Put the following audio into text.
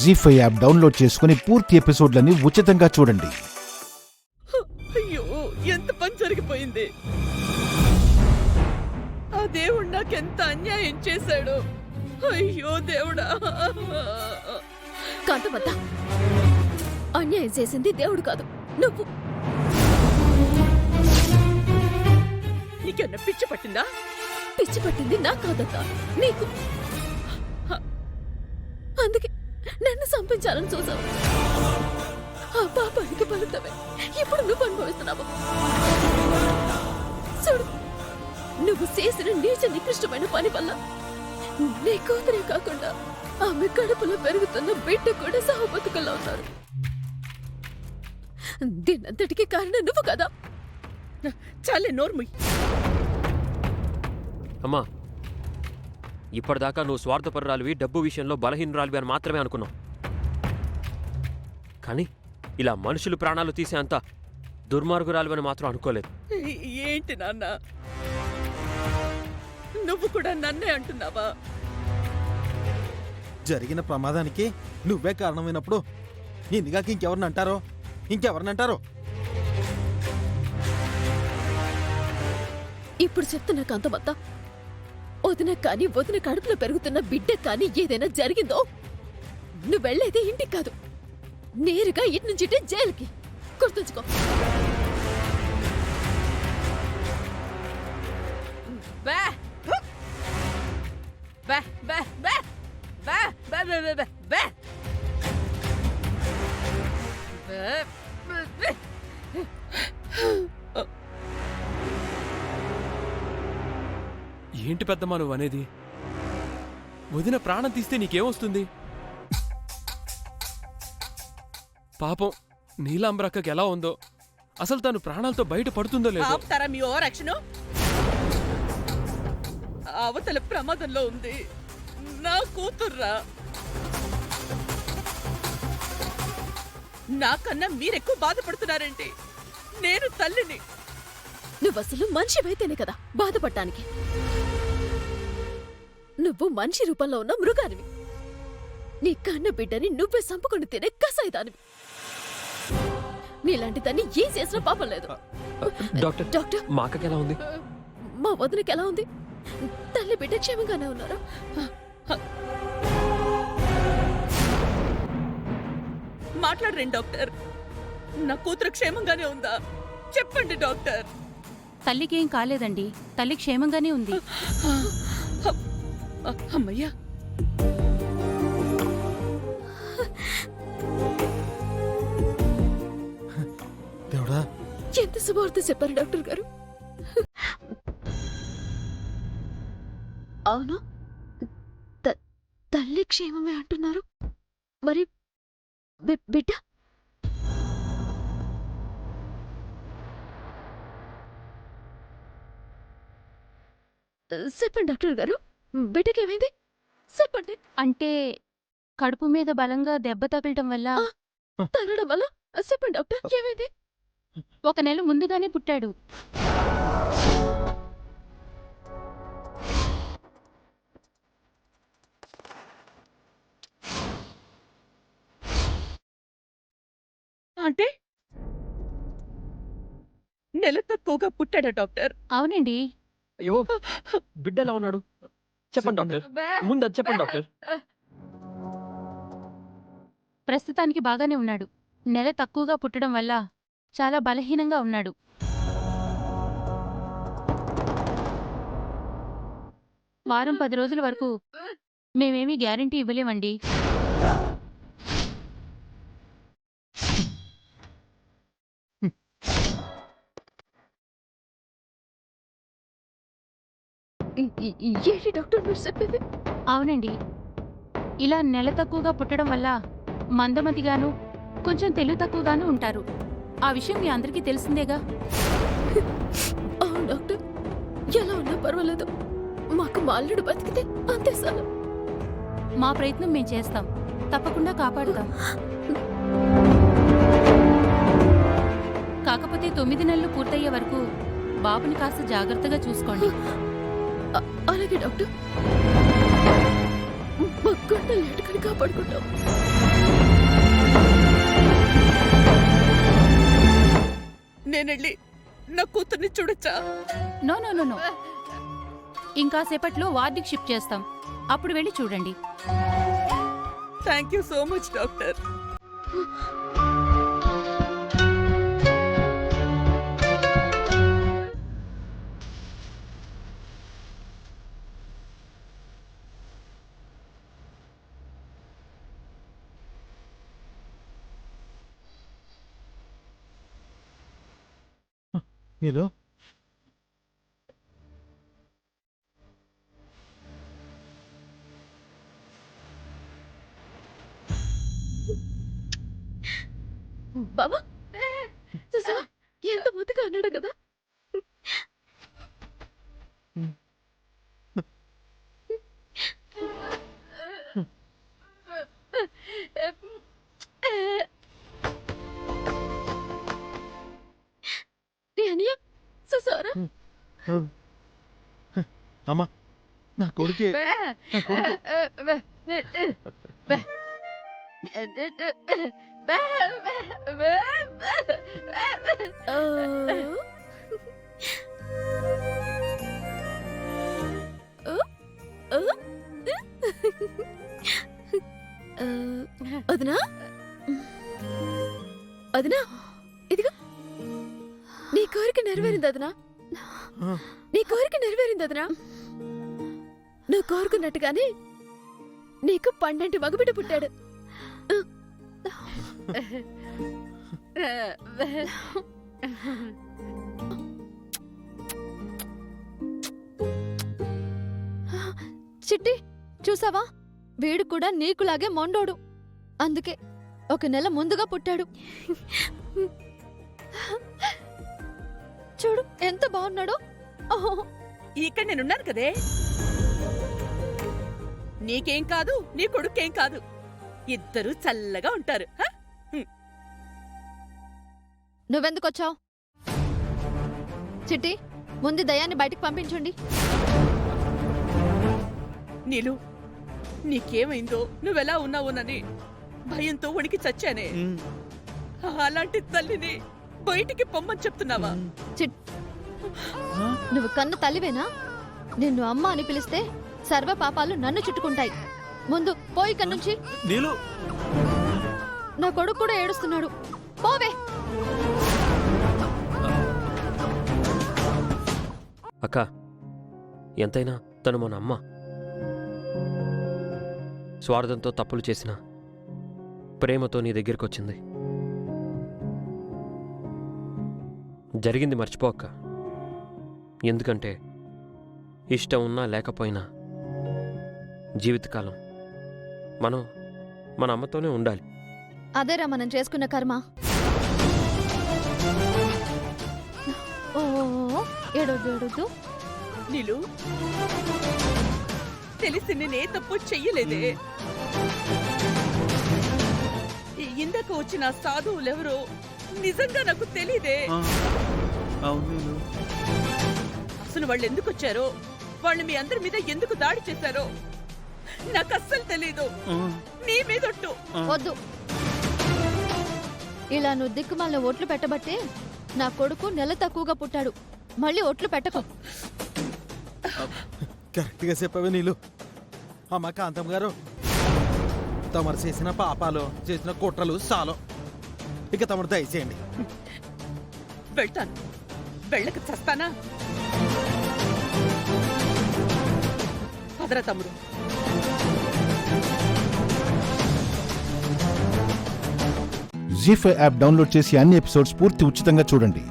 జీ5 app download చేసుకుని పూర్తి ఎపిసోడ్లని ఉచితంగా చూడండి. అయ్యో, ఎంత పని జరిగిపోయింది. ఆ దేవుడు నాకెంత అన్యాయం చేశాడు. అయ్యో దేవుడా. కాంతమత్త, అన్యాయం చేసింది దేవుడు కాదు, నువ్వు. నీకెన్న పిచ్చి పట్టిందా? పిచ్చి పట్టింది నా కాదత్త, నీకు. అందుకే నన్ను సంపించాలని చూసావు. ఆ పాపానికి ఫలితమే ఇప్పుడు నువ్వు అనుభవిస్తున్నావు. చూడు, నువ్వు చేసిన నీచ నికృష్టమైన పని వల్ల నీ కూతురే కాకుండా ఆమె కడుపులో పెరుగుతున్న బిడ్డ కూడా సహబతుకుల్లో ఉన్నారు. దీనంతటికీ కారణం నువ్వు కదా. చాలే, నోర్ముయ్. అమ్మా, ఇప్పటిదాకా నువ్వు స్వార్థపరురాలివి, డబ్బు విషయంలో బలహీనురాలివి అని మాత్రమే అనుకున్నావు. కానీ ఇలా మనుషులు ప్రాణాలు తీసే అంత దుర్మార్గురాలివని మాత్రం అనుకోలేదు. ఏంటి నాన్న, నువ్వు కూడా నన్నే అంటున్నావా? జరిగిన ప్రమాదానికి నువ్వే కారణమైనప్పుడు ఇందుగాక ఇంకెవరినంటారో? ఇప్పుడు చెప్తున్నా కాంతమత్త, వదిన కాని వదిన కడుపులో పెరుగుతున్న బిడ్డ కాని ఏదైనా జరిగిందో నువ్వు వెళ్ళేది ఇంటికి కాదు, నేరుగా ఇటు నుంచి జైలుకి. గుర్తుంచుకో. బా బా బా బా బా బా బా బా బా. ఏంటి పెద్దమ్మా నువ్వు అనేది? వదిన ప్రాణం తీస్తే నీకేమొస్తుంది? పాపం నీలాంబరక్కకి ఎలా ఉందో, అసలు తను ప్రాణాలతో బయట పడుతుందో లేదో. ఆపుతారా మీ ఓవరాక్షన్? అవతల ప్రమాదంలో ఉంది నా కూతుర్రా. నాకన్నా మీరెక్కువ బాధపడుతున్నారేంటి? నేను తల్లిని. నువ్వసలు మనిషివైతేనే కదా బాధపడటానికి. నువ్వు మనిషి రూపంలో ఉన్న మృగానివి. నీ కన్న బిడ్డని నువ్వే సంపుకొని తినే కసాయిదానివి. నీలాంటి దాన్ని ఏం చేసినా పాపం లేదు. డాక్టర్, డాక్టర్, మా అక్కకి ఎలా ఉంది? మా వదినకి ఎలా ఉంది? తల్లి బిడ్డ క్షేమంగానే ఉన్నారు. మాట్లాడరేండి డాక్టర్. నా కూతురు క్షేమంగానే ఉందా? చెప్పండి డాక్టర్. తల్లికేం కాలేదండి, తల్లి క్షేమంగానే ఉంది. అమ్మయ్యా. దేవుడా, ఎంత శుభవార్త చెప్పారు డాక్టర్ గారు. అవును, తల్లి క్షేమమే అంటున్నారు. మరి బిడ్డ? చెప్పండి డాక్టర్ గారు, బిడ్డకేమైంది? చెప్పండి. అంటే కడుపు మీద బలంగా దెబ్బ తగలటం వల్ల. తగలడం వల్ల? చెప్పండి డాక్టర్, ఏమైంది? 1 నెల ముందుగానే పుట్టాడు. అంటే నెల తక్కువగా పుట్టాడా డాక్టర్? అవునండి. అయ్యో, బిడ్డ ఎలా ఉన్నాడు చెప్పండి డాక్టర్. ముందు అది చెప్పండి డాక్టర్. ప్రస్తుతానికి బాగానే ఉన్నాడు. నెల తక్కువగా పుట్టడం వల్ల చాలా బలహీనంగా ఉన్నాడు. వారం 10 రోజుల వరకు మేమేమీ గ్యారంటీ ఇవ్వలేమండి. ఏంటి డాక్టర్ మీరు చెప్పేది? అవునండి, ఇలా నెల తక్కువగా పుట్టడం వల్ల మందమతిగాను, కొంచెం తెలివి తక్కువగాను ఉంటారు. ఆ విషయం మీ అందరికీ తెలిసిందేగా. అవును డాక్టర్, ఎలా ఉన్నా పర్వాలేదు, మాకు మా అల్లుడు బతికితే అంతే చాలు. మా ప్రయత్నం మేము చేస్తాం, తప్పకుండా కాపాడుతాం. కాకపోతే 9 నెలలు పూర్తయ్యే వరకు బాబుని కాస్త జాగ్రత్తగా చూసుకోండి. అలాగే డాక్టర్. మా గుండెలు ఎటుకుని కాపాడుకుంటాం. నేనెళ్ళి నా కూతుర్ని చూడొచ్చా? నో నో నో నో, ఇంకాసేపట్లో వార్డుకి షిఫ్ట్ చేస్తాం, అప్పుడు వెళ్ళి చూడండి. Thank you so much doctor. Neelu బాబా చూసావా ఎంత ముద్దుగా అన్నాడు కదా. అనియా చూసారా? అమ్మా నా కొడుకే వదినా వదినా, ఇదిగో నీ కోరిక నెరవేరింది వదినా. నీ కోరిక నెరవేరింది వదినా. నువ్వు కోరుకున్నట్టుగానే నీకు 12 మగబిడ్డ పుట్టాడు. చిట్టి చూసావా, వీడు కూడా నీకులాగే మొండోడు, అందుకే 1 నెల ముందుగా పుట్టాడు. చూడు ఎంత బాగున్నాడో. ఇక్కడ నేనున్నాను కదే. నీకేం కాదు, నీ కొడుకేం కాదు, ఇద్దరు చల్లగా ఉంటారు. హ? నువ్వెందుకొచ్చావు? చిట్టి ముందు దయాన్ని బయటికి పంపించండి. నీలు, నీకేమైందో, నువ్వెలా ఉన్నావునని భయంతో వణికి చచ్చానే. అలాంటి తల్లిని బయటికి పొమ్మని చెప్తున్నావా? నువ్వు కన్న తల్లివేనా? నిన్ను అమ్మ అని పిలిస్తే సర్వ పాపాలు నన్ను చుట్టుకుంటాయి. ముందు పోయి కన్నుంచి. నీలు నా కొడుకు కూడా ఏడుస్తున్నాడు, పోవే. అక్క, ఎంతైనా తను మన అమ్మ. స్వార్థంతో తప్పులు చేసిన ప్రేమతో నీ దగ్గరికి వచ్చింది. జరిగింది మర్చిపో అక్క. ఎందుకంటే ఇష్టం ఉన్నా లేకపోయినా జీవితకాలం మనం మన అమ్మతోనే ఉండాలి. అదేరా మనం చేసుకున్న కర్మ. ఓ ఏడొద్దు ఏడొద్దు. నీలు, తెలిసి నేనే తప్పు చెయ్యలేదే. ఇందాక వచ్చిన సాధువులెవరో నిజంగా నాకు తెలీదే. అసలు వాళ్ళు ఎందుకు వచ్చారో, వాళ్ళు మీ అందరి మీద ఎందుకు దాడి చేశారో నాకు అస్సలు తెలీదు. నీ మీదొట్టు. వద్దు, ఇలా నువ్వు దిక్కుమాల ఒట్లు పెట్టబట్టే నా కొడుకు నెల తక్కువగా పుట్టాడు. మళ్ళీ ఒట్లు పెట్టకు. కరెక్ట్ గా చెప్పవే నీలు. అమ్మ కాంతం గారు, తమరు చేసిన పాపాలు, చేసిన కుట్రలు చాలు. ఇక తమరు దయచేయండి. వెళ్తాను, వెళ్ళక చస్తానా? పదరా తమ్ముడు. జీ5 యాప్ డౌన్లోడ్ చేసి అన్ని ఎపిసోడ్స్ పూర్తి ఉచితంగా చూడండి.